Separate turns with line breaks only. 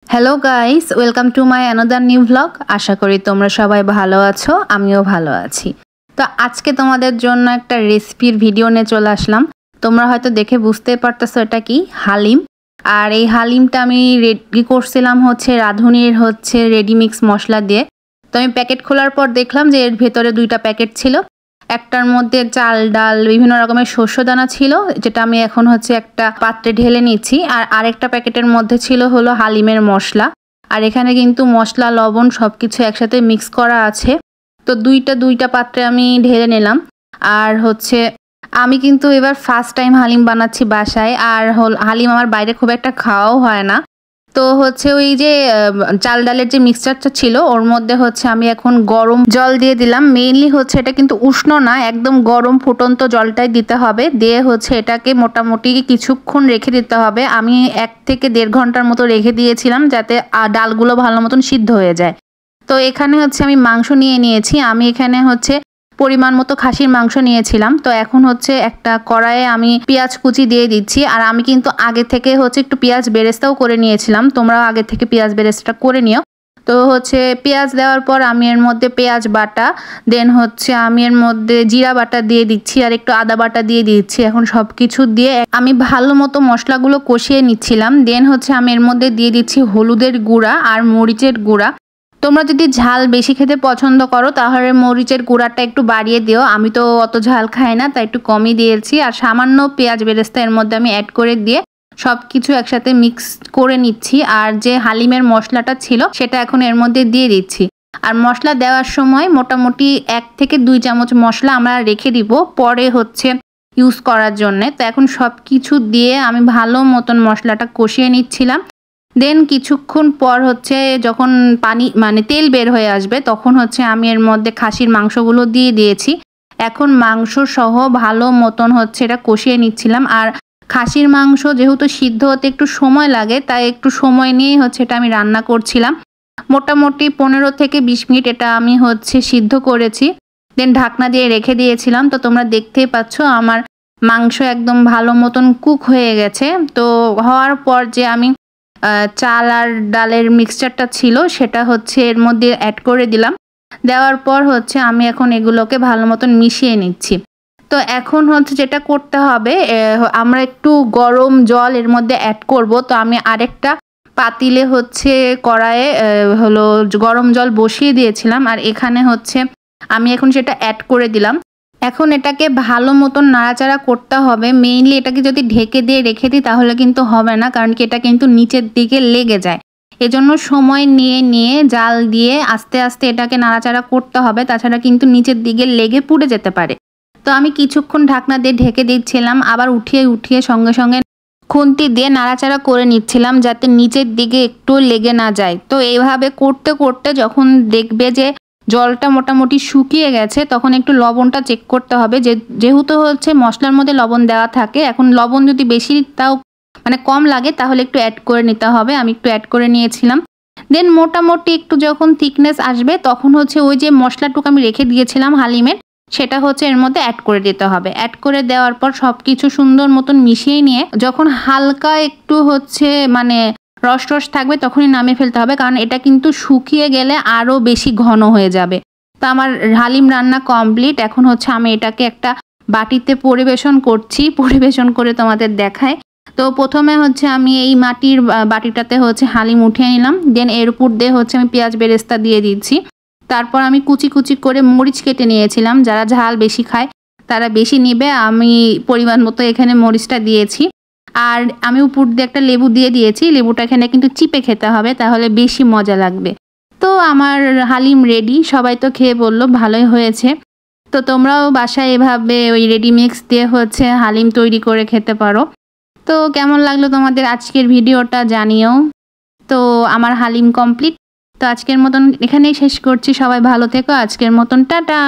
Hello guys, welcome to my another new vlog. আশা করি তোমরা সবাই ভালো আছো, আমিও ভালো আছি। তো আজকে তোমাদের জন্য একটা রেসিপির ভিডিও নিয়ে চলে আসলাম। তোমরা হয়তো দেখে বুঝতে পারতেছো এটা কি, হালিম। আর এই হালিমটা আমি রেডি করছিলাম রাঁধুনির রেডিমিক্স মশলা দিয়ে। তো আমি প্যাকেট খোলার পর দেখলাম যে এর ভেতরে 2টা প্যাকেট ছিল। একটার মধ্যে চাল ডাল বিভিন্ন রকমের শস্য দানা ছিল, যেটা আমি এখন একটা পাত্রে ঢেলে নিচ্ছি। আর আরেকটা প্যাকেটের মধ্যে ছিল হালিমের মশলা। আর এখানে কিন্তু মশলা লবণ সবকিছু একসাথে মিক্স করা আছে। তো দুইটা পাত্রে আমি ঢেলে নিলাম। আর আমি কিন্তু এবার ফার্স্ট টাইম হালিম বানাচ্ছি বাসায়। আর হালিম আমার বাইরে খুব একটা খাওয়াও হয় না। তো ওই যে চাল ডালের যে মিক্সচারটা ছিল ওর মধ্যে আমি এখন গরম জল দিয়ে দিলাম। মেইনলি এটা কিন্তু উষ্ণ না, একদম গরম ফুটন্ত জলটাই দিতে হবে। দিয়ে এটাকে মোটামুটি কিছুক্ষণ রেখে দিতে হবে। আমি 1 থেকে 1.5 ঘন্টার মতো রেখে দিয়েছিলাম, যাতে ডালগুলো ভালো মতন সিদ্ধ হয়ে যায়। তো এখানে আমি মাংস নিয়ে নিয়েছি। আমি এখানে পরিমাণ মতো খাসির মাংস নিয়েছিলাম। তো এখন একটা কড়াইয়ে আমি পেঁয়াজ কুচি দিয়ে দিচ্ছি। আর আমি কিন্তু আগে থেকে একটু পেঁয়াজ বেরেস্তাও করে নিয়েছিলাম, তোমরাও আগে থেকে পেঁয়াজ বেরেস্তা করে নিও। তো পেঁয়াজ দেওয়ার পর আমি এর মধ্যে পেঁয়াজ বাটা, দেন আমি এর মধ্যে জিরা বাটা দিয়ে দিচ্ছি, আর একটু আদা বাটা দিয়ে দিচ্ছি। এখন সব কিছু দিয়ে আমি ভালো মতো মশলাগুলো কষিয়ে নিচ্ছিলাম। দেন আমি এর মধ্যে দিয়ে দিচ্ছি হলুদের গুঁড়া আর মরিচের গুঁড়া। তোমরা যদি ঝাল বেশি খেতে পছন্দ করো তাহলে মরিচের গুঁড়াটা একটু বাড়িয়ে দিও। আমি তো অত ঝাল খাই না, তাই একটু কমই দিয়েছি। আর সামান্য পেঁয়াজ বেরেস্তা এর মধ্যে আমি অ্যাড করে দিয়ে সব কিছু একসাথে মিক্স করে নিচ্ছি। আর যে হালিমের মশলাটা ছিল সেটা এখন এর মধ্যে দিয়ে দিচ্ছি। আর মশলা দেওয়ার সময় মোটামুটি 1 থেকে 2 চামচ মশলা আমরা রেখে দিব পরে ইউজ করার জন্যে। তো এখন সব কিছু দিয়ে আমি ভালো মতন মশলাটা কষিয়ে নিচ্ছিলাম। দেন কিছুক্ষণ পর যখন পানি তেল বের হয়ে আসবে তখন আমি এর মধ্যে খাসির মাংসগুলো দিয়ে দিয়েছি। এখন মাংস সহ ভালো মতন এটা কষিয়ে নিচ্ছিলাম। আর খাসির মাংস যেহেতু সিদ্ধ হতে একটু সময় লাগে, তাই একটু সময় নিয়েই এটা আমি রান্না করছিলাম। মোটামুটি 15 থেকে 20 মিনিট এটা আমি সিদ্ধ করেছি। দেন ঢাকনা দিয়ে রেখে দিয়েছিলাম। তো তোমরা দেখতেই পাচ্ছ আমার মাংস একদম ভালো মতন কুক হয়ে গেছে। তো হওয়ার পর যে আমি চাল আর ডালের মিক্সচারটা ছিল সেটা এর মধ্যে অ্যাড করে দিলাম। দেওয়ার পর আমি এখন এগুলোকে ভালো মতন মিশিয়ে নিচ্ছি। তো এখন যেটা করতে হবে, আমরা একটু গরম জল এর মধ্যে অ্যাড করব। তো আমি আরেকটা পাতিলে কড়াইয়ে গরম জল বসিয়ে দিয়েছিলাম। আর এখানে আমি এখন সেটা অ্যাড করে দিলাম। এখন এটাকে ভালো মতন নাড়াচাড়া করতে হবে। মেইনলি এটাকে যদি ঢেকে দিয়ে রেখে দিই তাহলে কিন্তু হবে না, কারণ কি এটা কিন্তু নিচের দিকে লেগে যায়। এজন্য সময় নিয়ে নিয়ে জাল দিয়ে আস্তে আস্তে এটাকে নাড়াচাড়া করতে হবে, তাছাড়া কিন্তু নিচের দিকে লেগে পুড়ে যেতে পারে। তো আমি কিছুক্ষণ ঢাকনা দিয়ে ঢেকে দিচ্ছিলাম, আবার উঠিয়ে উঠিয়ে সঙ্গে সঙ্গে খুন্তি দিয়ে নাড়াচাড়া করে নিচ্ছিলাম, যাতে নিচের দিকে একটু লেগে না যায়। তো এইভাবে করতে করতে যখন দেখবে যে জলটা মোটামুটি শুকিয়ে গেছে তখন একটু লবণটা চেক করতে হবে। যেহেতু মশলার মধ্যে লবণ দেওয়া থাকে, এখন লবণ যদি বেশি তাও কম লাগে তাহলে একটু অ্যাড করে নিতে হবে। আমি একটু অ্যাড করে নিয়েছিলাম। দেন মোটামুটি একটু যখন থিকনেস আসবে তখন ওই যে মশলাটুকু আমি রেখে দিয়েছিলাম হালিমের, সেটা এর মধ্যে অ্যাড করে দিতে হবে। অ্যাড করে দেওয়ার পর সব কিছু সুন্দর মতন মিশিয়ে নিয়ে যখন হালকা একটু রস রস থাকবে তখনই নামিয়ে ফেলতে হবে, কারণ এটা কিন্তু শুকিয়ে গেলে আরও বেশি ঘন হয়ে যাবে। তো আমার হালিম রান্না কমপ্লিট। এখন আমি এটাকে একটা বাটিতে পরিবেশন করছি, পরিবেশন করে তোমাদের দেখাই। তো প্রথমে আমি এই মাটির বাটিটাতে হালিম উঠিয়ে নিলাম। দেন এর উপর দিয়ে আমি পেঁয়াজ বেরেস্তা দিয়ে দিচ্ছি। তারপর আমি কুচি কুচি করে মরিচ কেটে নিয়েছিলাম, যারা ঝাল বেশি খায় তারা বেশি নেবে। আমি পরিমাণ মতো এখানে মরিচটা দিয়েছি। আর আমি উপর দিয়ে একটা লেবু দিয়ে দিয়েছি। লেবুটা এখানে কিন্তু চিপে খেতে হবে, তাহলে বেশি মজা লাগবে। তো আমার হালিম রেডি। সবাই তো খেয়ে বললো ভালোই হয়েছে। তো তোমরাও বাসায় এভাবে ওই রেডি মিক্স দিয়ে হালিম তৈরি করে খেতে পারো। তো কেমন লাগলো তোমাদের আজকের ভিডিওটা জানিও। তো আমার হালিম কমপ্লিট। তো আজকের মতন এখানেই শেষ করছি। সবাই ভালো থেকো। আজকের মতন টাটা।